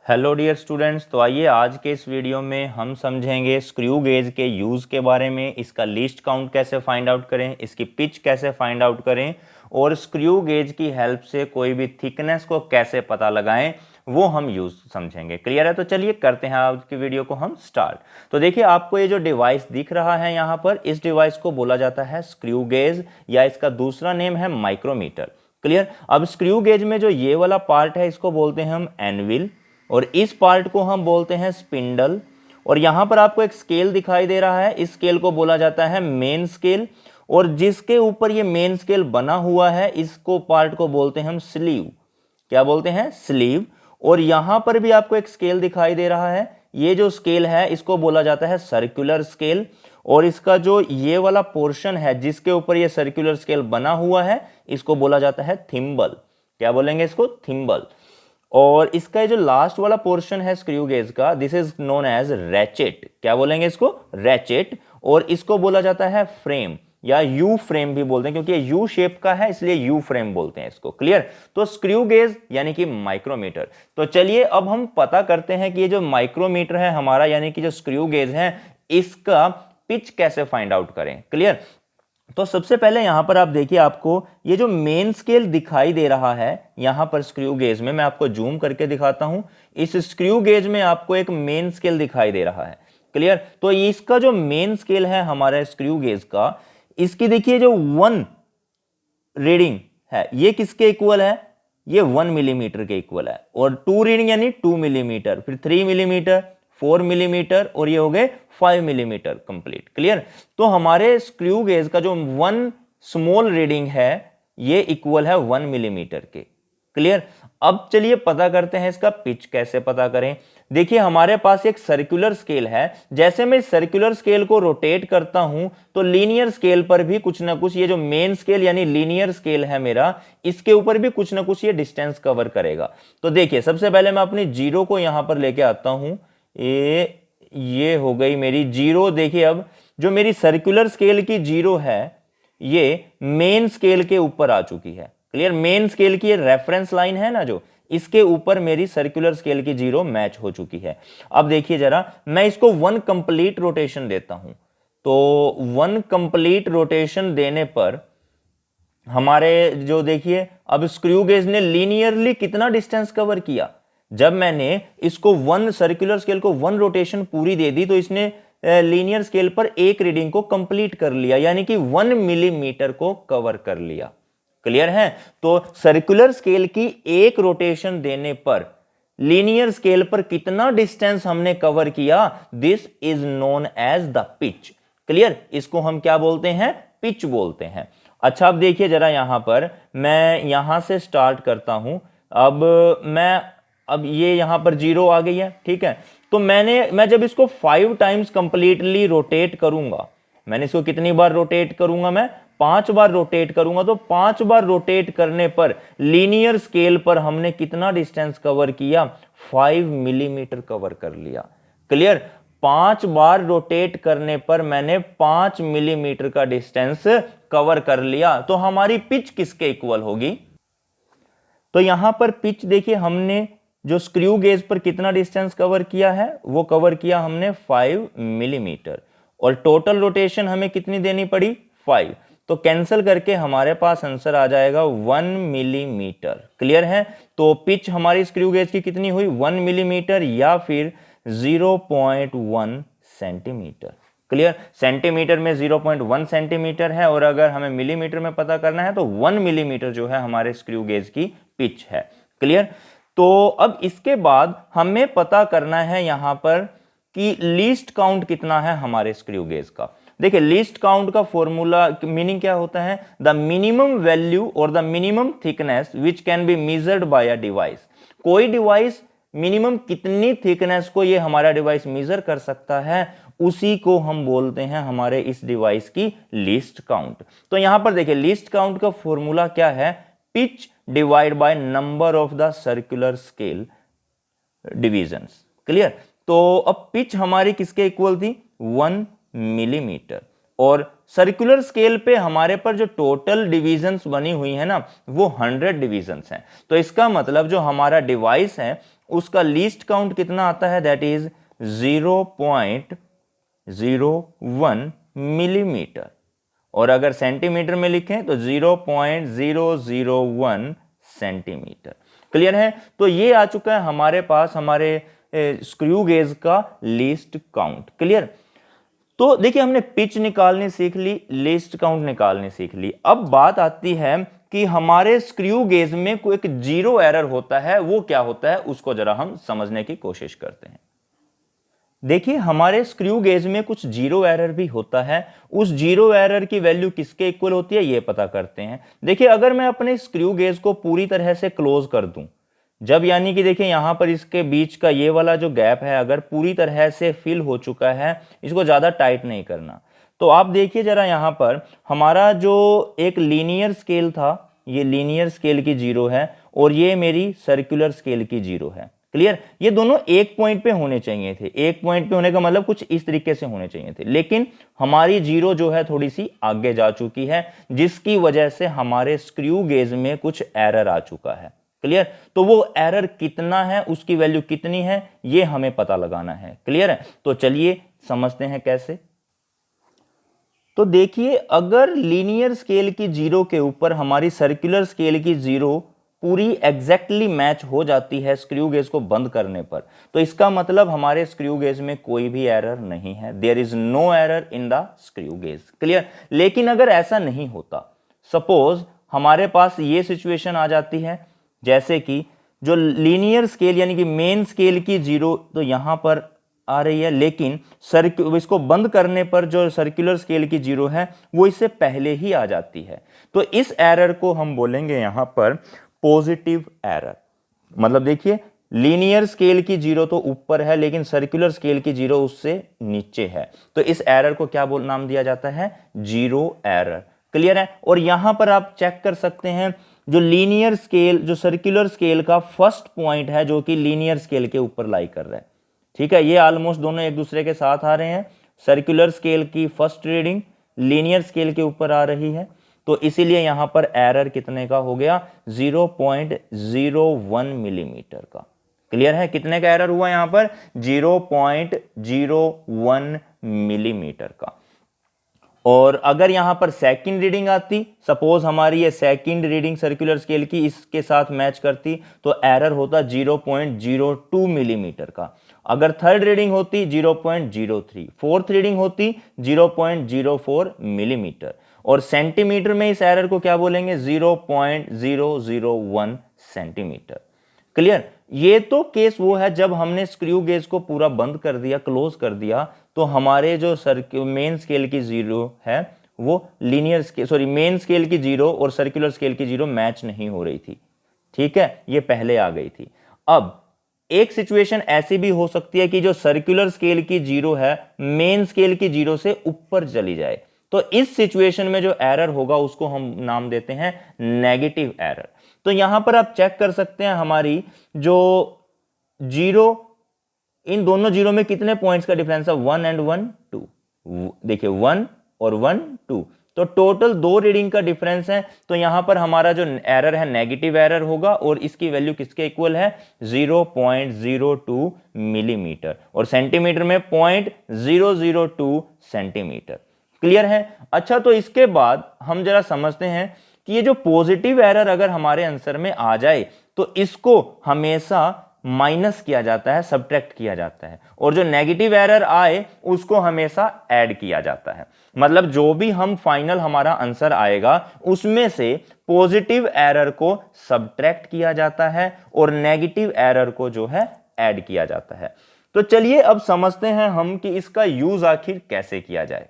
Hello dear students, तो आइए आज के इस वीडियो में हम समझेंगे स्क्रू गेज के यूज़ के बारे में। इसका लीस्ट काउंट कैसे फाइंड आउट करें, इसकी पिच कैसे फाइंड आउट करें और स्क्रू गेज की हेल्प से कोई भी थिकनेस को कैसे पता लगाएं, वो हम यूज़ समझेंगे। क्लियर है? तो चलिए करते हैं आज की वीडियो को हम स्टार्ट। तो देखिए, आपको ये जो डिवाइस दिख रहा है यहाँ पर, इस डिवाइस को बोला जाता है स्क्रू गेज या इसका दूसरा नेम है माइक्रोमीटर। क्लियर? अब स्क्रू गेज में जो ये वाला पार्ट है इसको बोलते हैं हम एनविल और इस पार्ट को हम बोलते हैं स्पिंडल। और यहां पर आपको एक स्केल दिखाई दे रहा है, इस स्केल को बोला जाता है मेन स्केल और जिसके ऊपर ये मेन स्केल बना हुआ है इसको पार्ट को बोलते हैं हम स्लीव। क्या बोलते हैं? स्लीव। और यहां पर भी आपको एक स्केल दिखाई दे रहा है, ये जो स्केल है इसको बोला जाता है सर्कुलर स्केल और इसका जो ये वाला पोर्शन है जिसके ऊपर ये सर्कुलर स्केल बना हुआ है इसको बोला जाता है थिम्बल। क्या बोलेंगे इसको? थिम्बल। और इसका जो लास्ट वाला पोर्शन है स्क्रू गेज का, this is known as ratchet. क्या बोलेंगे इसको? रैचेट। और इसको बोला जाता है फ्रेम या यू फ्रेम भी बोलते हैं, क्योंकि ये यू शेप का है इसलिए यू फ्रेम बोलते हैं इसको। क्लियर? तो स्क्रू गेज यानी कि माइक्रोमीटर। तो चलिए अब हम पता करते हैं कि ये जो माइक्रोमीटर है हमारा यानी कि जो स्क्रू गेज है इसका पिच कैसे फाइंड आउट करें। क्लियर? तो सबसे पहले यहां पर आप देखिए, आपको ये जो मेन स्केल दिखाई दे रहा है यहां पर स्क्रू गेज में, मैं आपको जूम करके दिखाता हूं। इस स्क्रू गेज में आपको एक मेन स्केल दिखाई दे रहा है। क्लियर? तो इसका जो मेन स्केल है हमारे स्क्रू गेज का, इसकी देखिए जो 1 रीडिंग है ये किसके इक्वल है? ये 1 मिलीमीटर के इक्वल है। और 2 रीडिंग यानी 2 मिलीमीटर, फिर 3 मिलीमीटर, 4 मिलीमीटर और ये हो गए 5 मिलीमीटर कंप्लीट। क्लियर? तो हमारे स्क्रू गेज का जो 1 स्मॉल रीडिंग है ये इक्वल है 1 मिलीमीटर के। क्लियर? अब चलिए पता करते हैं इसका पिच कैसे पता करें। देखिए, हमारे पास एक सर्कुलर स्केल है, जैसे मैं सर्कुलर स्केल को रोटेट करता हूं तो लीनियर स्केल पर भी कुछ ना कुछ, ये जो मेन स्केल यानी लीनियर स्केल है मेरा, इसके ऊपर भी कुछ ना कुछ ये डिस्टेंस कवर करेगा। तो देखिए, सबसे पहले मैं अपनी जीरो को यहां पर लेके आता हूं। ये हो गई मेरी जीरो। देखिए, अब जो मेरी सर्कुलर स्केल की जीरो है ये मेन स्केल के ऊपर आ चुकी है। क्लियर? मेन स्केल की ये रेफरेंस लाइन है ना, जो इसके ऊपर मेरी सर्कुलर स्केल की जीरो मैच हो चुकी है। अब देखिए जरा, मैं इसको 1 कंप्लीट रोटेशन देता हूं। तो 1 कंप्लीट रोटेशन देने पर हमारे जो देखिए, अब स्क्रू गेज ने लीनियरली कितना डिस्टेंस कवर किया। जब मैंने इसको 1 सर्कुलर स्केल को 1 रोटेशन पूरी दे दी तो इसने लीनियर स्केल पर एक रीडिंग को कंप्लीट कर लिया, यानी कि 1 मिलीमीटर को कवर कर लिया। क्लियर है? तो सर्कुलर स्केल की एक रोटेशन देने पर लीनियर स्केल पर कितना डिस्टेंस हमने कवर किया, this is known as the pitch. Clear? इसको हम क्या बोलते हैं? पिच बोलते हैं। अच्छा, अब देखिए जरा, यहां पर मैं यहां से स्टार्ट करता हूं। अब ये यहां पर जीरो आ गई है। ठीक है? तो मैं जब इसको 5 टाइम्स कंप्लीटली रोटेट करूंगा, मैंने इसको कितनी बार रोटेट करूंगा? मैं 5 बार रोटेट करूंगा। तो 5 बार रोटेट करने पर लीनियर स्केल पर हमने कितना डिस्टेंस कवर किया? 5 मिलीमीटर कवर कर लिया। क्लियर? 5 बार रोटेट करने पर मैंने 5 मिलीमीटर का डिस्टेंस कवर कर लिया। तो हमारी पिच किसके इक्वल होगी? तो यहां पर पिच देखिए, हमने जो स्क्रू गेज पर कितना डिस्टेंस कवर किया है वो कवर किया हमने 5 मिलीमीटर और टोटल रोटेशन हमें कितनी देनी पड़ी? 5। तो कैंसिल करके हमारे पास आंसर आ जाएगा 1 मिलीमीटर। क्लियर है? तो पिच हमारी स्क्रू गेज की कितनी हुई? 1 मिलीमीटर या फिर 0.1 सेंटीमीटर। क्लियर? सेंटीमीटर में 0.1 सेंटीमीटर है और अगर हमें मिलीमीटर में पता करना है तो 1 मिलीमीटर जो है हमारे स्क्रू गेज की पिच है। क्लियर? तो अब इसके बाद हमें पता करना है यहां पर कि लीस्ट काउंट कितना है हमारे स्क्रू गेज का। देखिए, लीस्ट काउंट का फॉर्मूला मीनिंग क्या होता है? द मिनिमम वैल्यू और the minimum thickness which can be measured by a device. कोई डिवाइस मिनिमम कितनी थिकनेस को ये हमारा डिवाइस मेजर कर सकता है, उसी को हम बोलते हैं हमारे इस डिवाइस की लीस्ट काउंट। तो यहां पर देखिए, लीस्ट काउंट का फॉर्मूला क्या है? Pitch divide by number of the circular scale divisions. Clear? तो अब पिच हमारी किसके इक्वल थी? 1 मिलीमीटर। और सर्कुलर स्केल पे हमारे पर जो टोटल डिविजन्स बनी हुई है ना वो 100 डिविजन्स हैं। तो इसका मतलब जो हमारा डिवाइस है उसका लीस्ट काउंट कितना आता है, दैट इज 0.01 मिलीमीटर। और अगर सेंटीमीटर में लिखें तो 0.001 सेंटीमीटर। क्लियर है? तो ये आ चुका है हमारे पास हमारे स्क्रू गेज का लीस्ट काउंट। क्लियर? तो देखिए हमने पिच निकालनी सीख ली, लीस्ट काउंट निकालनी सीख ली। अब बात आती है कि हमारे स्क्रू गेज में कोई एक जीरो एरर होता है, वो क्या होता है उसको जरा हम समझने की कोशिश करते हैं। देखिए हमारे स्क्रू गेज में कुछ जीरो एरर भी होता है, उस जीरो एरर की वैल्यू किसके इक्वल होती है ये पता करते हैं। देखिए अगर मैं अपने स्क्रू गेज को पूरी तरह से क्लोज कर दूं, जब यानी कि देखिए यहां पर इसके बीच का ये वाला जो गैप है अगर पूरी तरह से फिल हो चुका है, इसको ज्यादा टाइट नहीं करना। तो आप देखिए जरा यहां पर हमारा जो एक लीनियर स्केल था, ये लीनियर स्केल की जीरो है और ये मेरी सर्कुलर स्केल की जीरो है। क्लियर? ये दोनों एक पॉइंट पे होने चाहिए थे। एक पॉइंट पे होने का मतलब कुछ इस तरीके से होने चाहिए थे, लेकिन हमारी जीरो जो है थोड़ी सी आगे जा चुकी है, जिसकी वजह से हमारे स्क्रू गेज में कुछ एरर आ चुका है। क्लियर? तो वो एरर कितना है, उसकी वैल्यू कितनी है, ये हमें पता लगाना है। क्लियर है? तो चलिए समझते हैं कैसे। तो देखिए अगर लीनियर स्केल की जीरो के ऊपर हमारी सर्कुलर स्केल की जीरो पूरी एग्जैक्टली मैच हो जाती है स्क्रू गेज को बंद करने पर, तो इसका मतलब हमारे स्क्रू गेज में कोई भी एरर नहीं है, there is no error in the screw gauge. Clear? लेकिन अगर ऐसा नहीं होता, सपोज हमारे पास ये सिचुएशन आ जाती है जैसे कि जो लीनियर स्केल यानी कि मेन स्केल की जीरो तो यहां पर आ रही है, लेकिन इसको बंद करने पर जो सर्कुलर स्केल की जीरो है वो इससे पहले ही आ जाती है। तो इस एरर को हम बोलेंगे यहां पर पॉजिटिव एरर। मतलब देखिए लीनियर स्केल की जीरो तो ऊपर है लेकिन सर्कुलर स्केल की जीरो उससे नीचे है, तो इस एरर को क्या नाम दिया जाता है, जीरो एरर। क्लियर है? और यहां पर आप चेक कर सकते हैं जो लीनियर स्केल जो सर्कुलर स्केल का फर्स्ट पॉइंट है जो कि लीनियर स्केल के ऊपर लाई कर रहा है। ठीक है, ये ऑलमोस्ट दोनों एक दूसरे के साथ आ रहे हैं। सर्कुलर स्केल की फर्स्ट रीडिंग लीनियर स्केल के ऊपर आ रही है, तो इसीलिए यहां पर एरर कितने का हो गया, 0.01 मिलीमीटर का। क्लियर है? कितने का एरर हुआ यहां पर, 0.01 मिलीमीटर का। और अगर यहां पर सेकंड रीडिंग आती, सपोज हमारी ये सेकंड रीडिंग सर्कुलर स्केल की इसके साथ मैच करती, तो एरर होता 0.02 मिलीमीटर का। अगर थर्ड रीडिंग होती 0.03, फोर्थ रीडिंग होती 0.04 मिलीमीटर, और सेंटीमीटर में इस एरर को क्या बोलेंगे, 0.001 सेंटीमीटर। क्लियर? ये तो केस वो है जब हमने स्क्रू गेज को पूरा बंद कर दिया, क्लोज कर दिया, तो हमारे जो मेन स्केल की जीरो है वो लीनियर स्केल मेन स्केल की जीरो और सर्कुलर स्केल की जीरो मैच नहीं हो रही थी। ठीक है, ये पहले आ गई थी। अब एक सिचुएशन ऐसी भी हो सकती है कि जो सर्कुलर स्केल की जीरो है मेन स्केल की जीरो से ऊपर चली जाए, तो इस सिचुएशन में जो एरर होगा उसको हम नाम देते हैं नेगेटिव एरर। तो यहां पर आप चेक कर सकते हैं हमारी जो जीरो, इन दोनों जीरो में कितने पॉइंट्स का डिफरेंस है, 1 एंड 1 2। देखिए 1 और 1 2, तो टोटल 2 रीडिंग का डिफरेंस है। तो यहां पर हमारा जो एरर है नेगेटिव एरर होगा और इसकी वैल्यू किसके इक्वल है, 0.02 मिलीमीटर, और सेंटीमीटर में 0.002 सेंटीमीटर। क्लियर है? अच्छा, तो इसके बाद हम जरा समझते हैं कि ये जो पॉजिटिव एरर अगर हमारे आंसर में आ जाए तो इसको हमेशा माइनस किया जाता है, सब्ट्रैक्ट किया जाता है, और जो नेगेटिव एरर आए उसको हमेशा ऐड किया जाता है। मतलब जो भी हम फाइनल हमारा आंसर आएगा उसमें से पॉजिटिव एरर को सब्ट्रैक्ट किया जाता है और नेगेटिव एरर को जो है ऐड किया जाता है। तो चलिए अब समझते हैं हम कि इसका यूज आखिर कैसे किया जाए।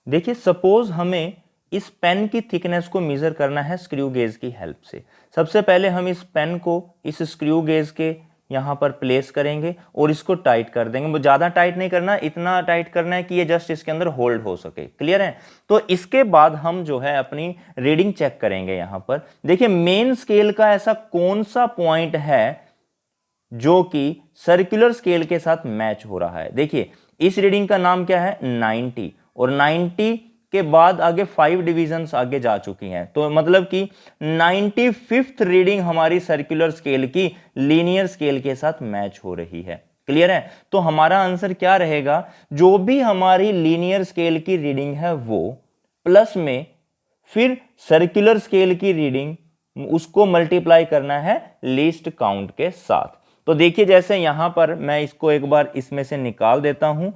देखिए सपोज हमें इस पेन की थिकनेस को मेजर करना है स्क्रू गेज की हेल्प से। सबसे पहले हम इस पेन को इस स्क्रू गेज के यहां पर प्लेस करेंगे और इसको टाइट कर देंगे। वो ज्यादा टाइट नहीं करना, इतना टाइट करना है कि ये जस्ट इसके अंदर होल्ड हो सके। क्लियर है? तो इसके बाद हम जो है अपनी रीडिंग चेक करेंगे। यहां पर देखिए मेन स्केल का ऐसा कौन सा पॉइंट है जो कि सर्कुलर स्केल के साथ मैच हो रहा है। देखिए इस रीडिंग का नाम क्या है, 90, और 90 के बाद आगे 5 डिविजन्स आगे जा चुकी हैं, तो मतलब कि 95th रीडिंग हमारी सर्कुलर स्केल की लीनियर स्केल के साथ मैच हो रही है। क्लियर है? तो हमारा आंसर क्या रहेगा, जो भी हमारी लीनियर स्केल की रीडिंग है वो प्लस में फिर सर्कुलर स्केल की रीडिंग उसको मल्टीप्लाई करना है लीस्ट काउंट के साथ। तो देखिए जैसे यहां पर मैं इसको एक बार इसमें से निकाल देता हूं,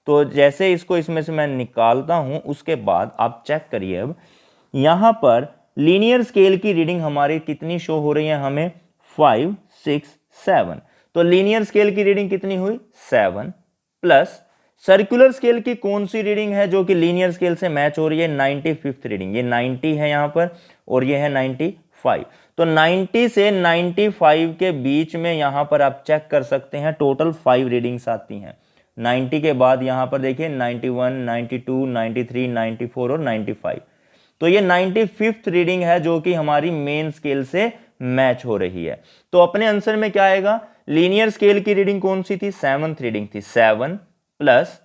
तो जैसे इसको इसमें से मैं निकालता हूं उसके बाद आप चेक करिए, अब यहां पर लीनियर स्केल की रीडिंग हमारी कितनी शो हो रही है हमें, 5 6 7। तो लीनियर स्केल की रीडिंग कितनी हुई, 7 प्लस सर्कुलर स्केल की कौन सी रीडिंग है जो कि लीनियर स्केल से मैच हो रही है, 95th रीडिंग, ये 90 है यहां पर और ये है 95। तो 90 से 95 के बीच में यहां पर आप चेक कर सकते हैं टोटल 5 रीडिंग्स आती हैं। 90 के बाद यहां पर देखिए 91, 92, 93, 94 और 95। तो ये 95th रीडिंग है जो कि हमारी मेन स्केल से मैच हो रही है। तो अपने आंसर में क्या आएगा, लीनियर स्केल की रीडिंग कौन सी थी, 7th रीडिंग थी, 7 प्लस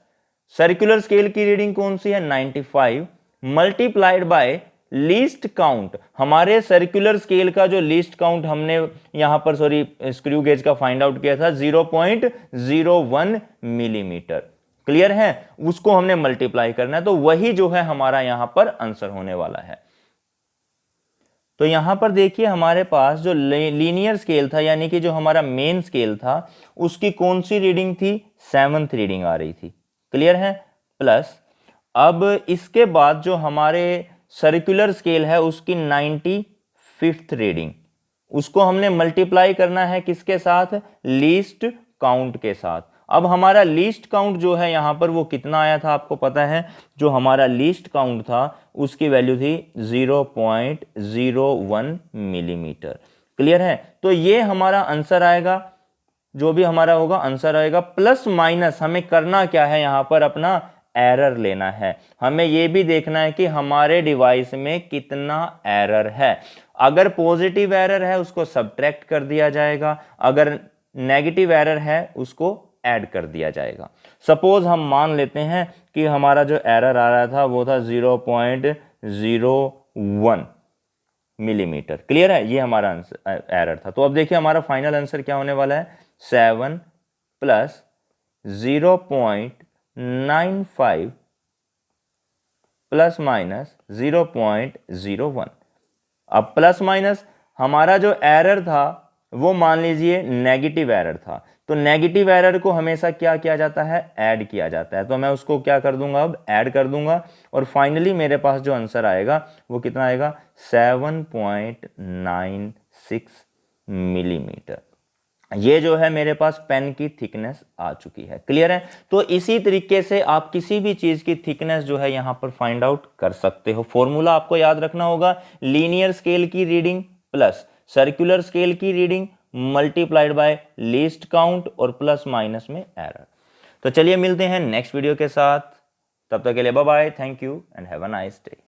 सर्कुलर स्केल की रीडिंग कौन सी है, 95 मल्टीप्लाइड बाय लीस्ट काउंट। हमारे सर्कुलर स्केल का जो लीस्ट काउंट हमने यहां पर स्क्रू गेज का फाइंड आउट किया था 0.01 मिलीमीटर। क्लियर है? उसको हमने मल्टीप्लाई करना है, तो वही जो है हमारा यहां पर आंसर होने वाला है। तो यहां पर देखिए हमारे पास जो लीनियर स्केल था यानी कि जो हमारा मेन स्केल था उसकी कौन सी रीडिंग थी, 7th रीडिंग आ रही थी। क्लियर है? प्लस अब इसके बाद जो हमारे सर्कुलर स्केल है उसकी 95th रीडिंग, उसको हमने मल्टीप्लाई करना है किसके साथ, लीस्ट काउंट के साथ। अब हमारा लीस्ट काउंट जो है यहां पर वो कितना आया था आपको पता है, जो हमारा लीस्ट काउंट था उसकी वैल्यू थी 0.01 मिलीमीटर। क्लियर है? तो ये हमारा आंसर आएगा, जो भी हमारा होगा आंसर आएगा। प्लस माइनस हमें करना क्या है, यहां पर अपना एरर लेना है। हमें यह भी देखना है कि हमारे डिवाइस में कितना एरर है। अगर पॉजिटिव एरर है उसको सब्ट्रैक्ट कर दिया जाएगा, अगर नेगेटिव एरर है उसको ऐड कर दिया जाएगा। सपोज हम मान लेते हैं कि हमारा जो एरर आ रहा था वो था 0.01 मिलीमीटर। क्लियर है? ये हमारा आंसर एरर था। तो अब देखिए हमारा फाइनल आंसर क्या होने वाला है, 7 प्लस 0.95 प्लस माइनस 0.01। अब प्लस माइनस हमारा जो एरर था वो मान लीजिए नेगेटिव एरर था, तो नेगेटिव एरर को हमेशा क्या किया जाता है, ऐड किया जाता है। तो मैं उसको क्या कर दूंगा, अब ऐड कर दूंगा और फाइनली मेरे पास जो आंसर आएगा वो कितना आएगा, 7.96 मिलीमीटर। ये जो है मेरे पास पेन की थिकनेस आ चुकी है। क्लियर है? तो इसी तरीके से आप किसी भी चीज की थिकनेस जो है यहां पर फाइंड आउट कर सकते हो। फॉर्मूला आपको याद रखना होगा, लीनियर स्केल की रीडिंग प्लस सर्कुलर स्केल की reading multiplied by least count और प्लस माइनस में एरर। तो चलिए मिलते हैं नेक्स्ट वीडियो के साथ, तब तक के लिए bye bye, thank you and have a nice day.